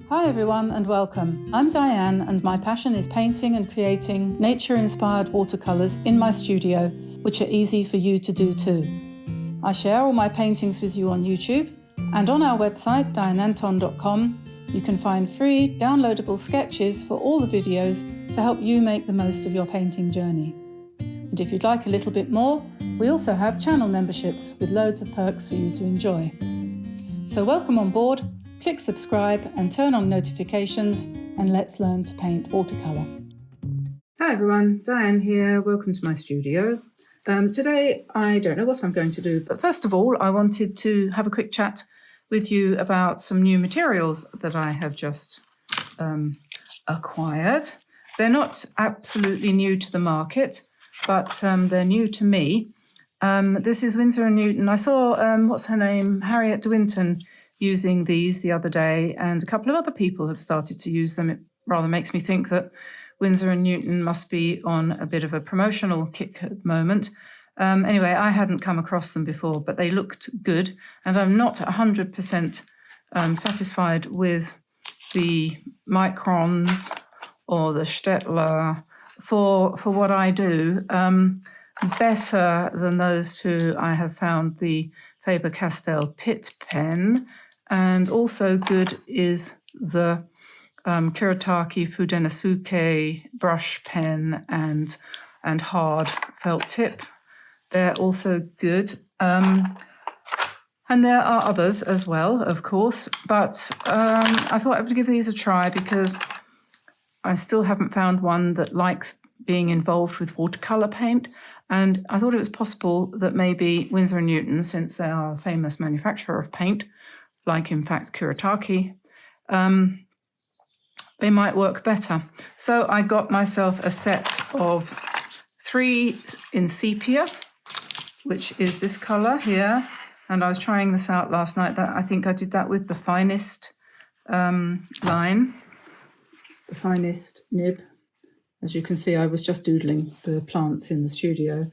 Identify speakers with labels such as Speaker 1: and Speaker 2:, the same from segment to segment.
Speaker 1: Hi everyone and welcome. I'm Diane and my passion is painting and creating nature-inspired watercolors in my studio, which are easy for you to do too. I share all my paintings with you on YouTube, and on our website dianeantone.com you can find free downloadable sketches for all the videos to help you make the most of your painting journey. And if you'd like a little bit more, we also have channel memberships with loads of perks for you to enjoy. So welcome on board. Click subscribe and turn on notifications, and let's learn to paint watercolour. Hi everyone, Diane here. Welcome to my studio. Today I don't know what I'm going to do, but first of all I wanted to have a quick chat with you about some new materials that I have just acquired. They're not absolutely new to the market, but they're new to me. This is Winsor Newton. I saw, what's her name, Harriet de Winton, using these the other day, and a couple of other people have started to use them. It rather makes me think that Winsor & Newton must be on a bit of a promotional kick at the moment. Anyway, I hadn't come across them before, but they looked good, and I'm not 100% satisfied with the microns or the Stettler for what I do. Better than those two, I have found the Faber-Castell Pitt pen, and also good is the Kuretake Fudenasuke brush pen and hard felt tip. They're also good. And there are others as well, of course, but I thought I would give these a try because I still haven't found one that likes being involved with watercolour paint. And I thought it was possible that maybe Winsor & Newton, since they are a famous manufacturer of paint, like in fact Kuretake, they might work better. So I got myself a set of 3 in sepia, which is this colour here. And I was trying this out last night. I think I did that with the finest line, the finest nib. As you can see, I was just doodling the plants in the studio.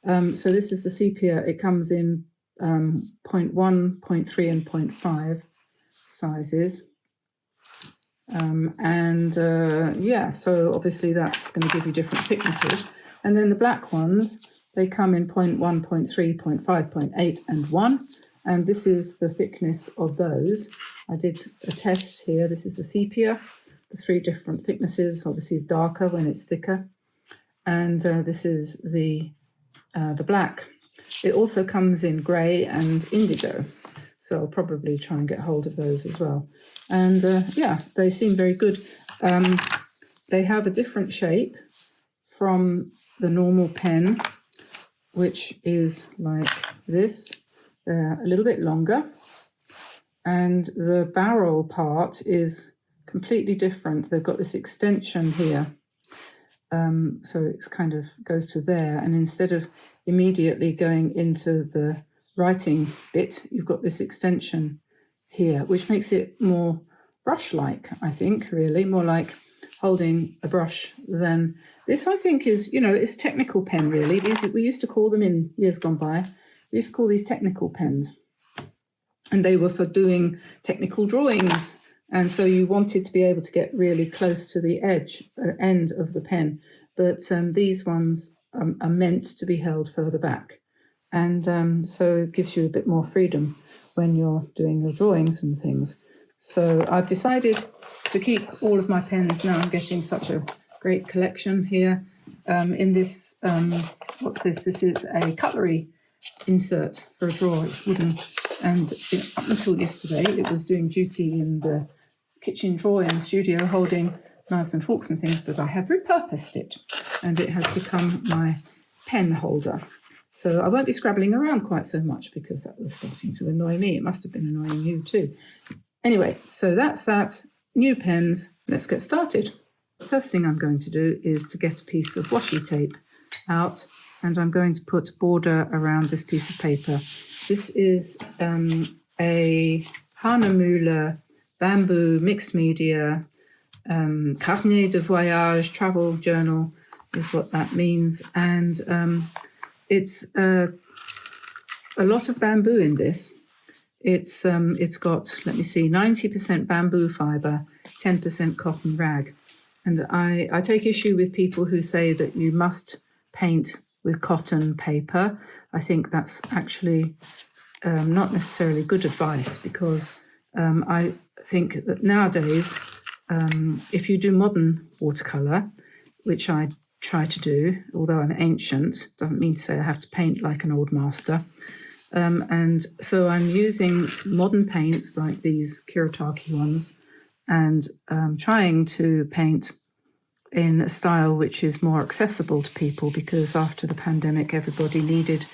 Speaker 1: So this is the sepia. It comes in 0.1, 0.3 and 0.5 sizes. Yeah, so obviously that's going to give you different thicknesses. And then the black ones, they come in 0.1, 0.3, 0.5, 0.8 and 1. And this is the thickness of those. I did a test here. This is the sepia, the 3 different thicknesses, obviously darker when it's thicker. And this is the black. It also comes in grey and indigo, so I'll probably try and get hold of those as well. And yeah, they seem very good. They have a different shape from the normal pen, which is like this. They're a little bit longer, and the barrel part is completely different. They've got this extension here. So it kind of goes to there, and instead of immediately going into the writing bit, you've got this extension here, which makes it more brush-like, I think, really, more like holding a brush than this. I think is, it's technical pen, really. These, we used to call them in years gone by, we used to call these technical pens, and they were for doing technical drawings. And so you wanted to be able to get really close to the end of the pen. But these ones are meant to be held further back. And so it gives you a bit more freedom when you're doing your drawings and things. So I've decided to keep all of my pens now. I'm getting such a great collection here. In this, what's this? This is a cutlery insert for a drawer. It's wooden. And up until yesterday, it was doing duty in the kitchen drawer in the studio, holding knives and forks and things, but I have repurposed it, and it has become my pen holder. So I won't be scrabbling around quite so much because that was starting to annoy me. It must have been annoying you too. Anyway, so that's that. New pens. Let's get started. The first thing I'm going to do is to get a piece of washi tape out, and I'm going to put a border around this piece of paper. This is a Hahnemühle bamboo mixed media carnet de voyage, travel journal is what that means. And it's a lot of bamboo in this. It's got, let me see, 90% bamboo fibre, 10% cotton rag. And I take issue with people who say that you must paint with cotton paper. I think that's actually not necessarily good advice, because I think that nowadays, if you do modern watercolour, which I try to do, although I'm ancient, doesn't mean to say I have to paint like an old master. And so I'm using modern paints like these Kiritaki ones, and trying to paint in a style which is more accessible to people, because after the pandemic everybody needed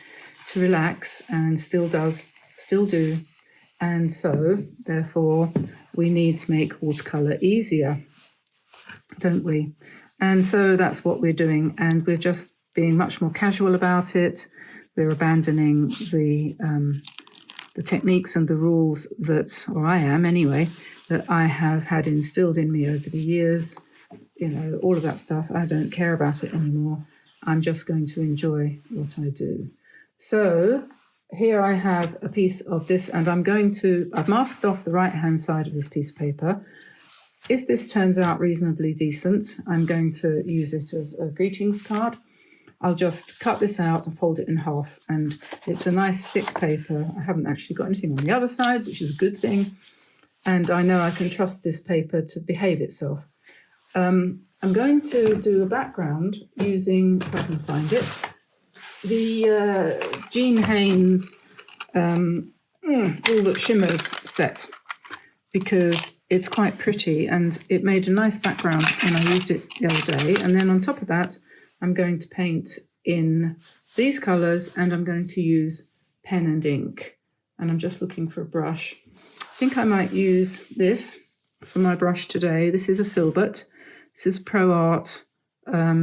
Speaker 1: to relax, and still do. And so therefore we need to make watercolour easier, don't we? And so that's what we're doing, and we're just being much more casual about it. We're abandoning the techniques and the rules that, or I am anyway, that I have had instilled in me over the years. You know, all of that stuff, I don't care about it anymore. I'm just going to enjoy what I do. So here I have a piece of this, and I've masked off the right-hand side of this piece of paper. If this turns out reasonably decent, I'm going to use it as a greetings card. I'll just cut this out and fold it in half, and it's a nice thick paper. I haven't actually got anything on the other side, which is a good thing. And I know I can trust this paper to behave itself. I'm going to do a background using, if I can find it, the Jean Haynes All That Shimmers set, because it's quite pretty and it made a nice background when I used it the other day. And then on top of that, I'm going to paint in these colours, and I'm going to use pen and ink. And I'm just looking for a brush. I think I might use this for my brush today. This is a filbert. This is a Pro Art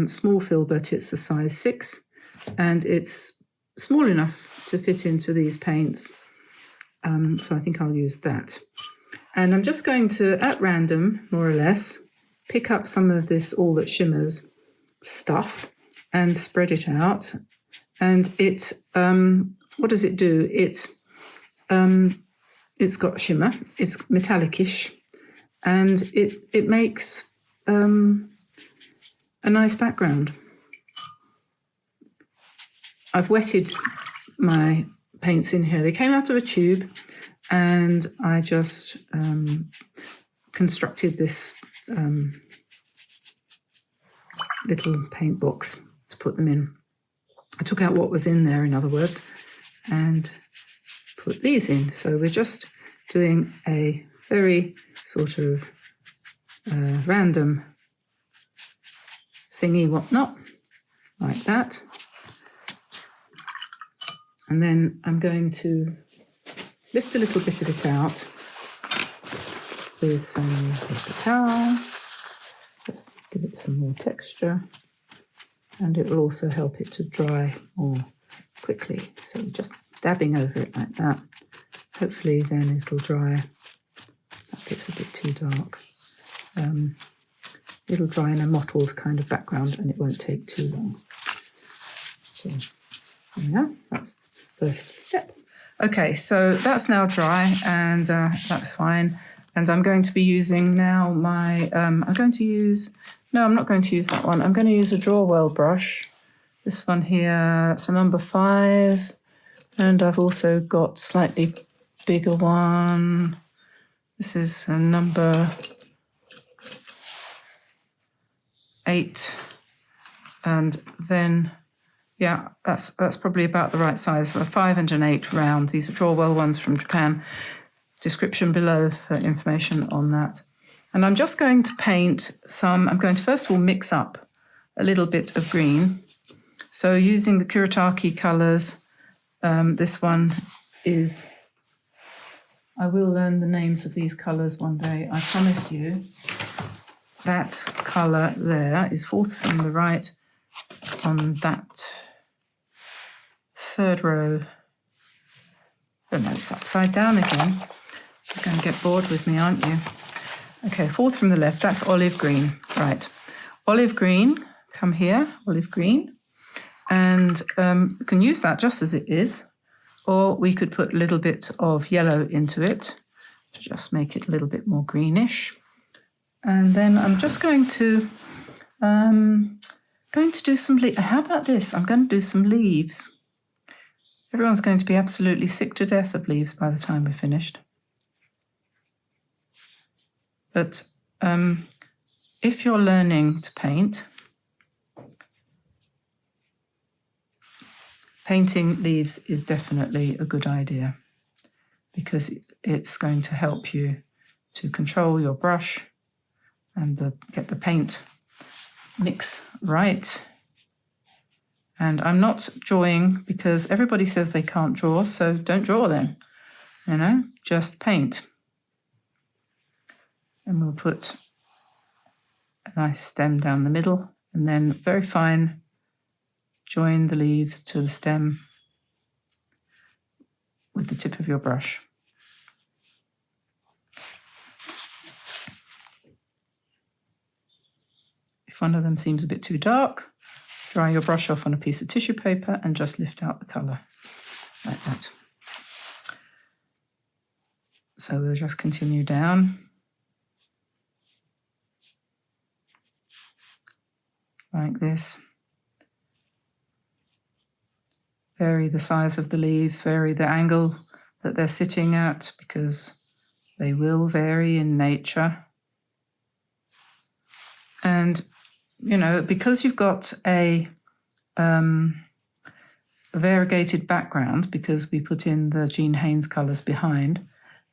Speaker 1: small filbert. It's a size 6, and it's small enough to fit into these paints. So I think I'll use that. And I'm just going to, at random, more or less, pick up some of this All That Shimmers stuff and spread it out. And it, what does it do? It's got shimmer, it's metallic-ish, and it makes a nice background. I've wetted my paints in here. They came out of a tube, and I just constructed this little paint box to put them in. I took out what was in there, in other words, and put these in. So we're just doing a very sort of random thingy whatnot, like that. And then I'm going to lift a little bit of it out with some paper towel. Just give it some more texture, and it will also help it to dry more quickly. So just dabbing over it like that. Hopefully then it'll dry. That bit's a bit too dark. It'll dry in a mottled kind of background, and it won't take too long. So yeah, that's the first step. Okay, so that's now dry, and that's fine. And I'm going to be using now my, I'm not going to use that one. I'm going to use a Draw Well brush. This one here, it's a number 5. And I've also got slightly bigger one. This is a number 8. And then, yeah, that's probably about the right size. A 5 and an 8 round. These are Draw Well ones from Japan. Description below for information on that. And I'm just going to paint some, I'm going to first of all mix up a little bit of green. So using the Kiritaki colours, this one is, I will learn the names of these colours one day, I promise you. That colour there is 4th from the right on that 3rd row. Oh no, it's upside down again. You're going to get bored with me, aren't you? Okay, 4th from the left, that's olive green. Right, olive green, come here, olive green. And you can use that just as it is, Or we could put a little bit of yellow into it to just make it a little bit more greenish. And then I'm just going to do some leaves. How about this? I'm going to do some leaves. Everyone's going to be absolutely sick to death of leaves by the time we're finished. But if you're learning to paint, painting leaves is definitely a good idea because it's going to help you to control your brush and get the paint mix right. And I'm not drawing because everybody says they can't draw, so don't draw then, just paint. And we'll put a nice stem down the middle and then very fine, join the leaves to the stem with the tip of your brush. If one of them seems a bit too dark, dry your brush off on a piece of tissue paper and just lift out the colour like that. So we'll just continue down. Like this. Vary the size of the leaves, vary the angle that they're sitting at because they will vary in nature. And because you've got a variegated background, because we put in the Jean Haynes colours behind,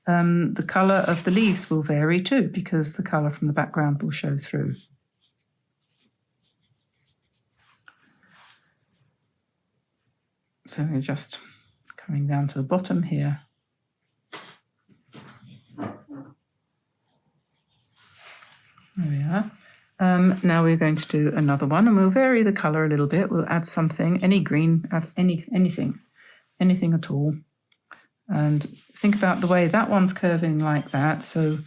Speaker 1: the colour of the leaves will vary too, because the colour from the background will show through. So we're just coming down to the bottom here. There we are. Now we're going to do another one, and we'll vary the colour a little bit. We'll add something, any green, add anything at all. And think about the way that one's curving like that. So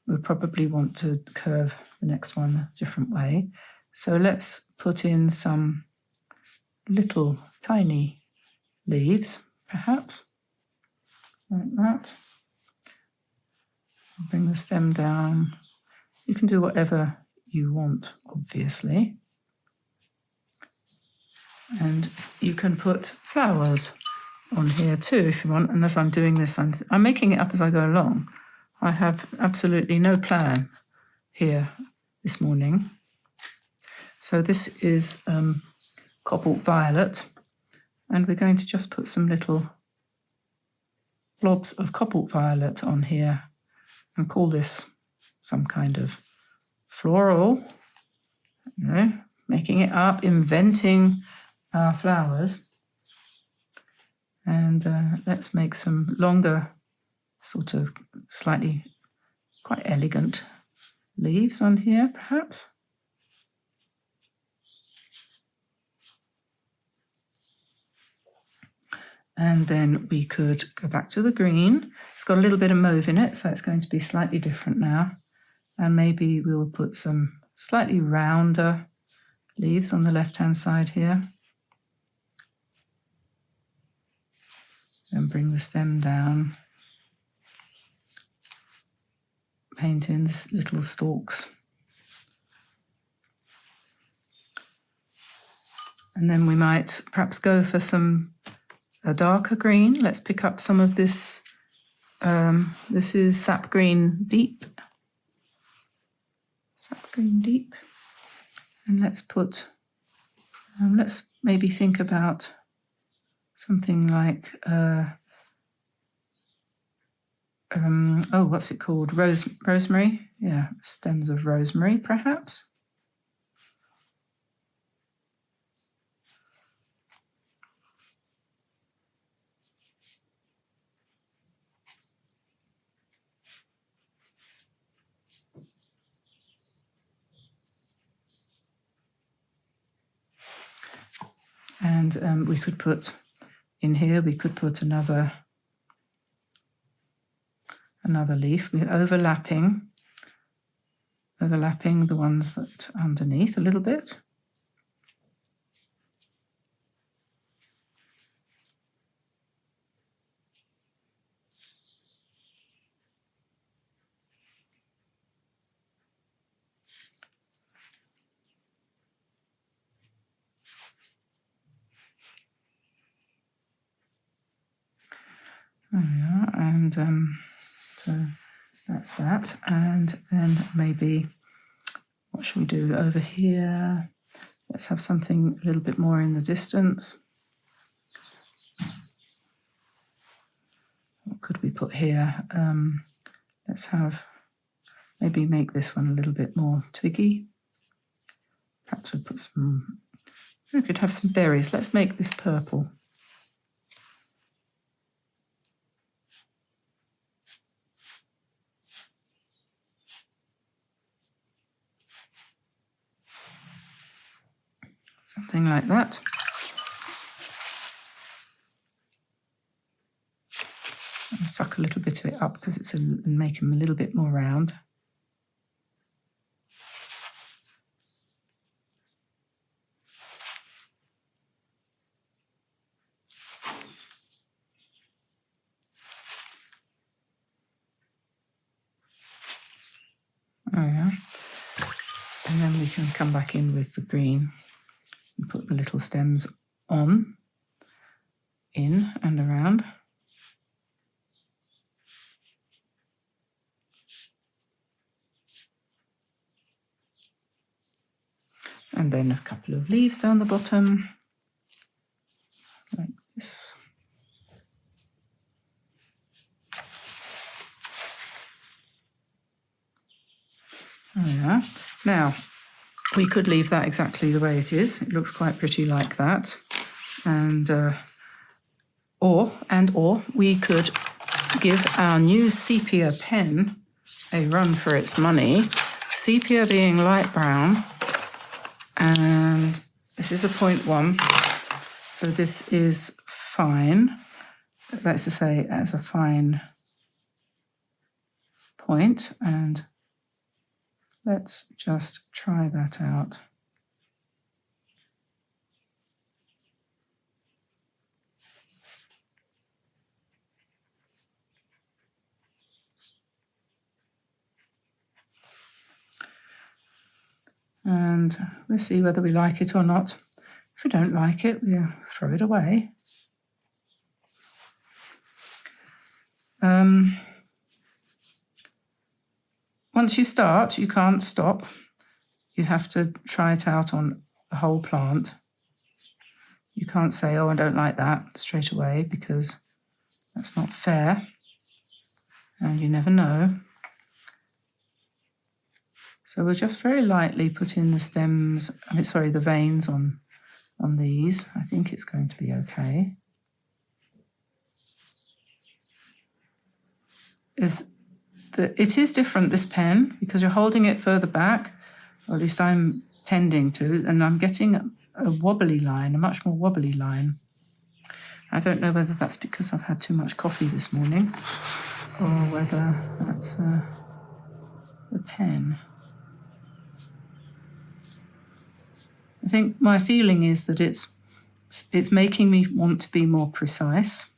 Speaker 1: we'll probably want to curve the next one a different way. So let's put in some little tiny leaves, perhaps, like that. Bring the stem down. You can do whatever you want, obviously. And you can put flowers on here too if you want. And as I'm doing this, I'm making it up as I go along. I have absolutely no plan here this morning. So this is cobalt violet, and we're going to just put some little blobs of cobalt violet on here and call this some kind of floral, making it up, inventing our flowers. And let's make some longer, sort of slightly quite elegant leaves on here, perhaps. And then we could go back to the green. It's got a little bit of mauve in it, so it's going to be slightly different now. And maybe we'll put some slightly rounder leaves on the left-hand side here. And bring the stem down. Paint in the little stalks. And then we might perhaps go for a darker green. Let's pick up some of this. This is sap green deep. Sap green deep. And let's put, let's maybe think about something like, what's it called? Rosemary? Yeah, stems of rosemary, perhaps. And we could put in here, we could put another leaf. We're overlapping the ones that are underneath a little bit. There we are, and so that's that. And then maybe, what should we do over here? Let's have something a little bit more in the distance. What could we put here? Let's have, maybe make this one a little bit more twiggy. Perhaps we'll put some, we could have some berries. Let's make this purple. Something like that. I'll suck a little bit of it up because it's and make them a little bit more round. There we are. And then we can come back in with the green and put the little stems on, in and around. And then a couple of leaves down the bottom, like this. There we are. Now, we could leave that exactly the way it is. It looks quite pretty like that. And or we could give our new sepia pen a run for its money. Sepia being light brown, and this is a 0.1, so this is fine. That's to say, as a fine point, and let's just try that out. And we'll see whether we like it or not. If we don't like it, we'll throw it away. Once you start, you can't stop. You have to try it out on the whole plant. You can't say, oh, I don't like that straight away, because that's not fair. And you never know. So we'll just very lightly put in the stems, the veins on these. I think it's going to be okay. It is different, this pen, because you're holding it further back, or at least I'm tending to, and I'm getting a wobbly line, a much more wobbly line. I don't know whether that's because I've had too much coffee this morning, or whether that's the pen. I think my feeling is that it's making me want to be more precise,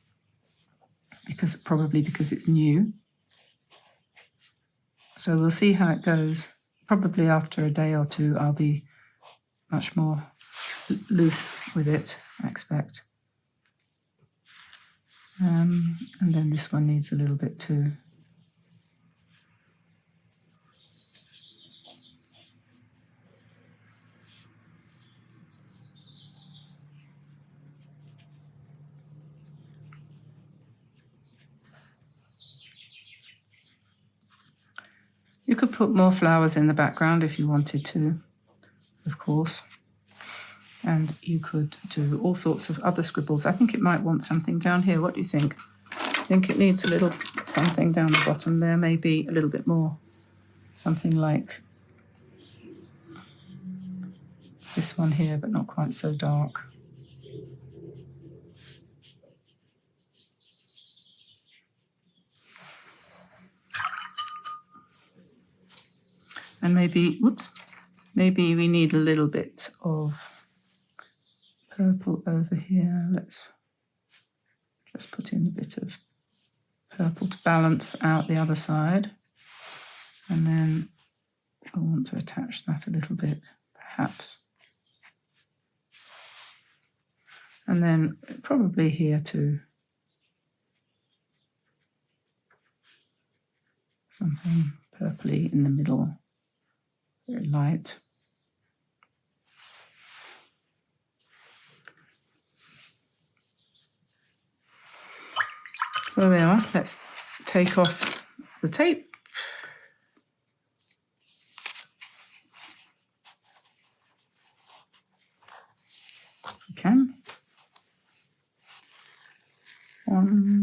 Speaker 1: probably because it's new. So we'll see how it goes. Probably after a day or two, I'll be much more loose with it, I expect. And then this one needs a little bit too. You could put more flowers in the background if you wanted to, of course. And you could do all sorts of other scribbles. I think it might want something down here. What do you think? I think it needs a little something down the bottom there, maybe a little bit more. Something like this one here, but not quite so dark. And maybe we need a little bit of purple over here. Let's just put in a bit of purple to balance out the other side. And then I want to attach that a little bit, perhaps. And then probably here too. something purpley in the middle, very light. So there we are. Let's take off the tape. We can. 1,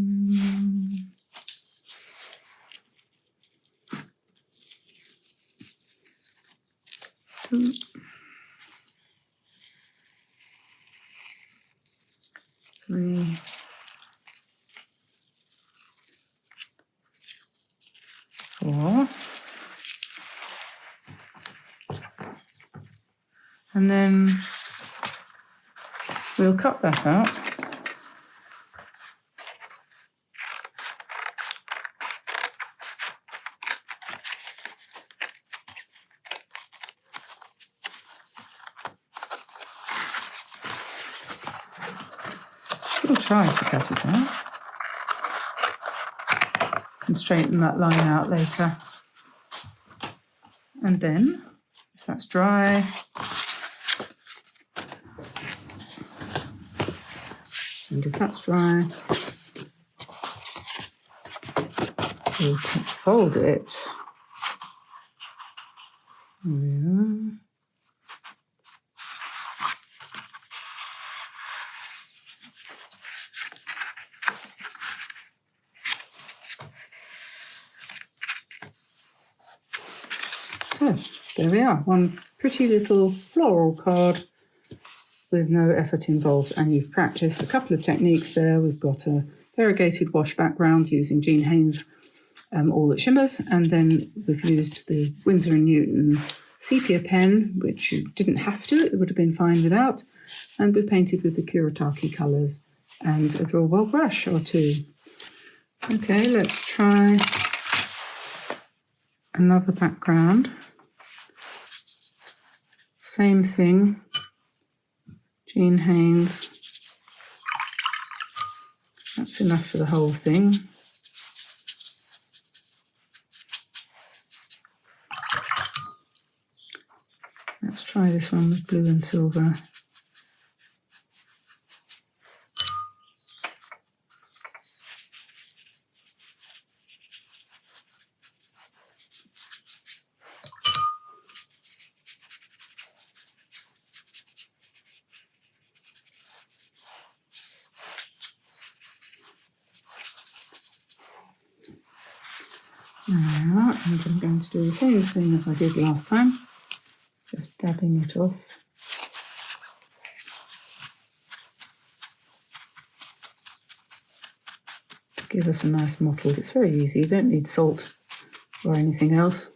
Speaker 1: 2, 3, 4, and then we'll cut that out. We'll try to cut it out and straighten that line out later. And then, if that's dry, and if that's dry, we'll fold it. There we are. So, there we are, one pretty little floral card with no effort involved, and you've practiced a couple of techniques there. We've got a variegated wash background using Jean Haines All That Shimmers, and then we've used the Winsor Newton sepia pen, which you didn't have to, it would have been fine without, and we painted with the Kuretake colours and a draw well brush or two. Okay, let's try another background. Same thing, Jean Haines. That's enough for the whole thing. Let's try this one with blue and silver. And I'm going to do the same thing as I did last time, just dabbing it off. To give us a nice mottled. It's very easy, you don't need salt or anything else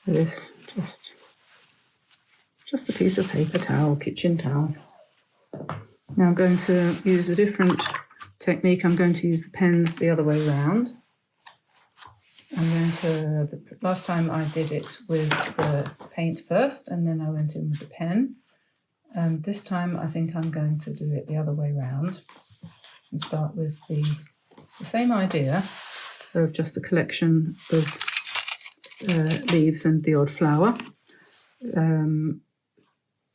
Speaker 1: for this, just a piece of paper towel, kitchen towel. Now I'm going to use a different technique. I'm going to use the pens the other way around. Last time I did it with the paint first and then I went in with the pen. This time I think I'm going to do it the other way around and start with the same idea of just a collection of leaves and the odd flower. I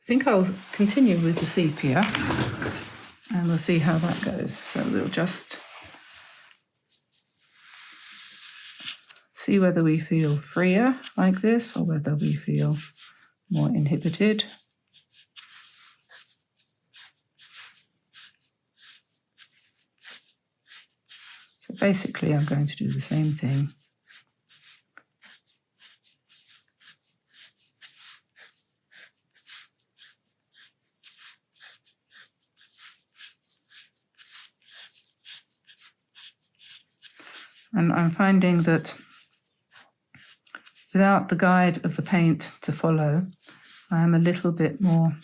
Speaker 1: think I'll continue with the sepia and we'll see how that goes. So we'll just see whether we feel freer like this or whether we feel more inhibited. So basically I'm going to do the same thing. And I'm finding that without the guide of the paint to follow, I am a little bit more,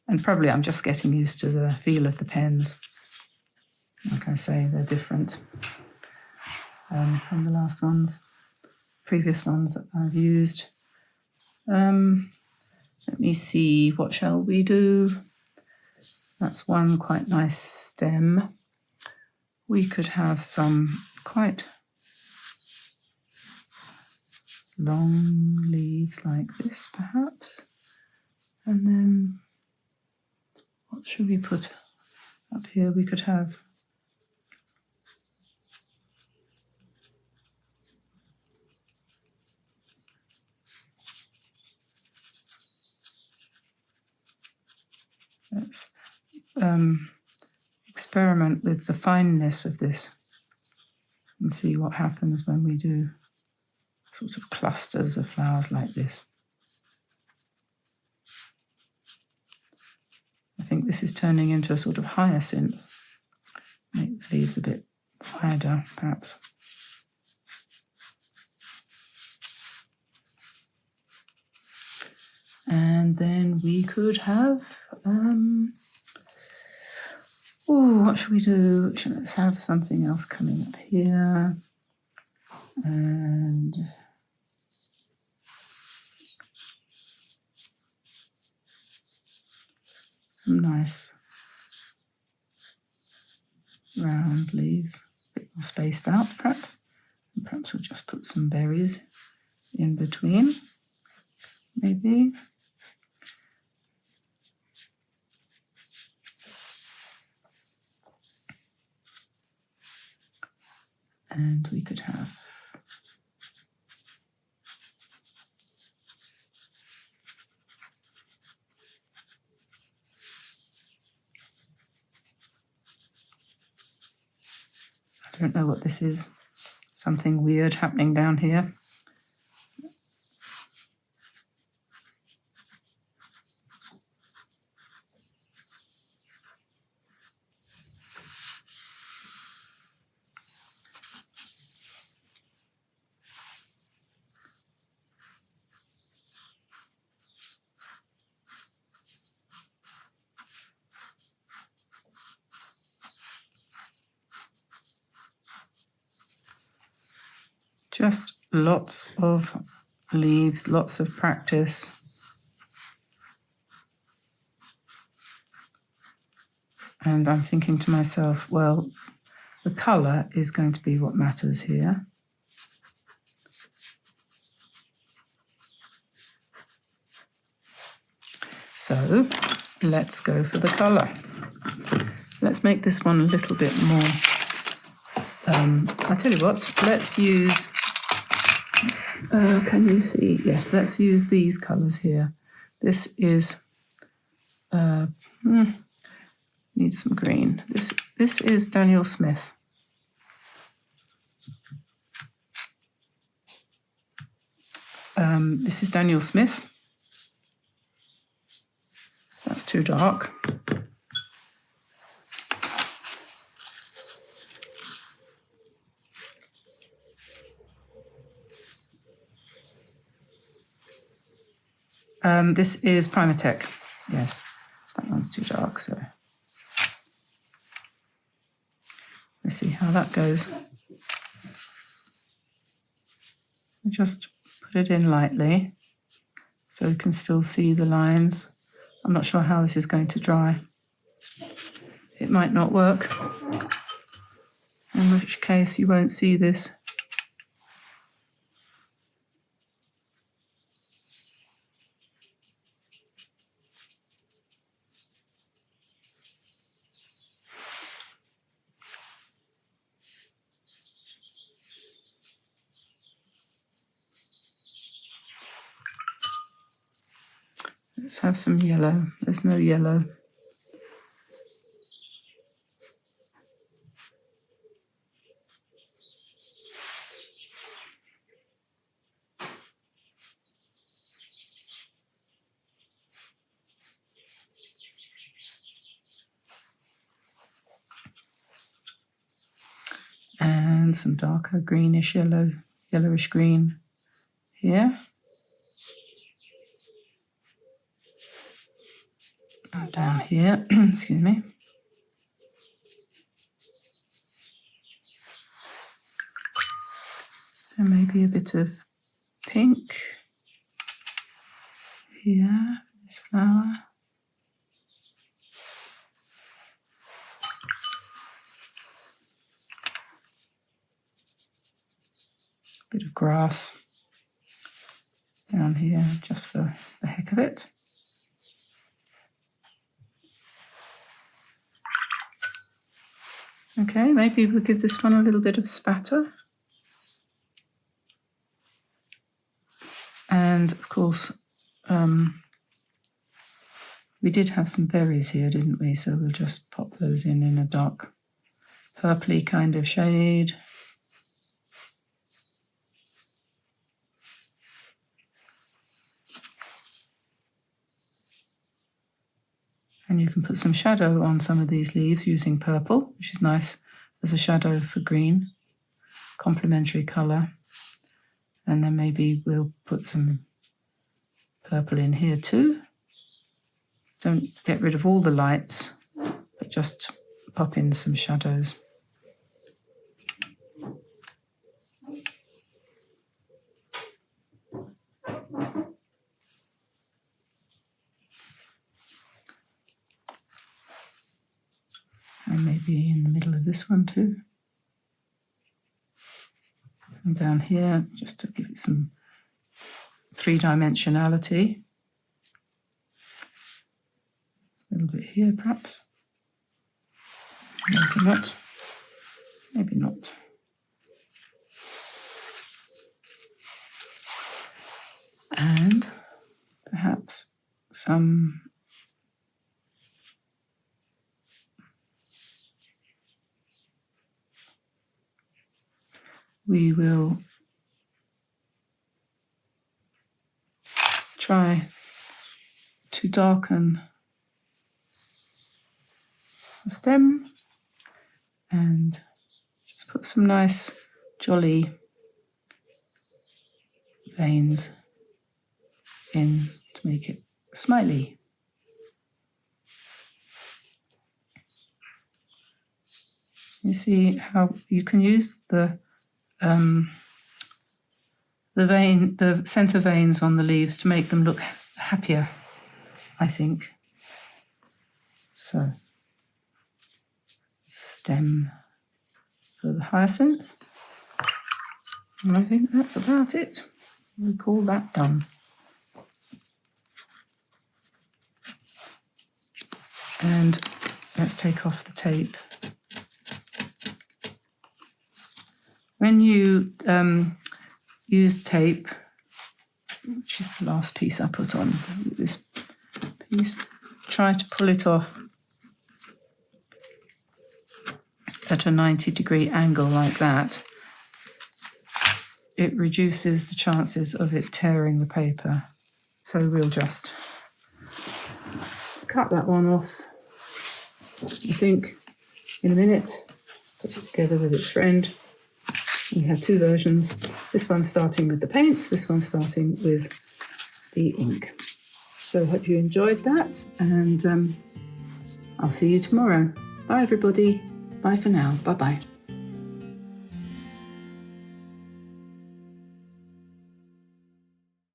Speaker 1: and probably I'm just getting used to the feel of the pens. Like I say, they're different from the last ones, previous ones that I've used. Let me see, what shall we do? That's one quite nice stem. We could have some quite long leaves like this, perhaps. And then what should we put up here? We could have let's experiment with the fineness of this and see what happens when we do sort of clusters of flowers like this. I think this is turning into a sort of hyacinth. Make the leaves a bit wider, perhaps. And then we could have, what should we do? Let's have something else coming up here. And some nice round leaves, a bit more spaced out perhaps. And perhaps we'll just put some berries in between, maybe. And we could have I don't know what this is. Something weird happening down here. Just lots of leaves, lots of practice. And I'm thinking to myself, well, the colour is going to be what matters here. So let's go for the colour. Let's make this one a little bit more. I tell you what, let's use, can you see? Yes, let's use these colours here. This is, needs some green. This is Daniel Smith. This is Daniel Smith. That's too dark. This is Primatech. Yes, that one's too dark, so let's see how that goes. Just put it in lightly so you can still see the lines. I'm not sure how this is going to dry. It might not work, in which case you won't see this. Let's have some yellow. There's no yellow. And some darker greenish yellow, yellowish green here. And down here, excuse me. And maybe a bit of pink here, this flower. bit of grass down here just for the heck of it. Okay, maybe we'll give this one a little bit of spatter. And of course, we did have some berries here, didn't we? So we'll just pop those in a dark purpley kind of shade. And you can put some shadow on some of these leaves using purple, which is nice as a shadow for green, complementary colour. And then maybe we'll put some purple in here too. Don't get rid of all the lights, but just pop in some shadows. And maybe in the middle of this one too. And down here, just to give it some three-dimensionality. A little bit here, perhaps. Maybe not. Maybe not. And perhaps some we will try to darken the stem and just put some nice jolly veins in to make it smiley. You see how you can use the center veins on the leaves to make them look happier, I think. So, stem for the hyacinth. And I think that's about it. We call that done. And let's take off the tape. When you use tape, which is the last piece I put on, this piece, try to pull it off at a 90-degree angle like that. It reduces the chances of it tearing the paper. So we'll just cut that one off, I think, in a minute, put it together with its friend. We have two versions. This one starting with the paint, this one starting with the ink. So I hope you enjoyed that, and I'll see you tomorrow. Bye everybody. Bye for now. Bye-bye.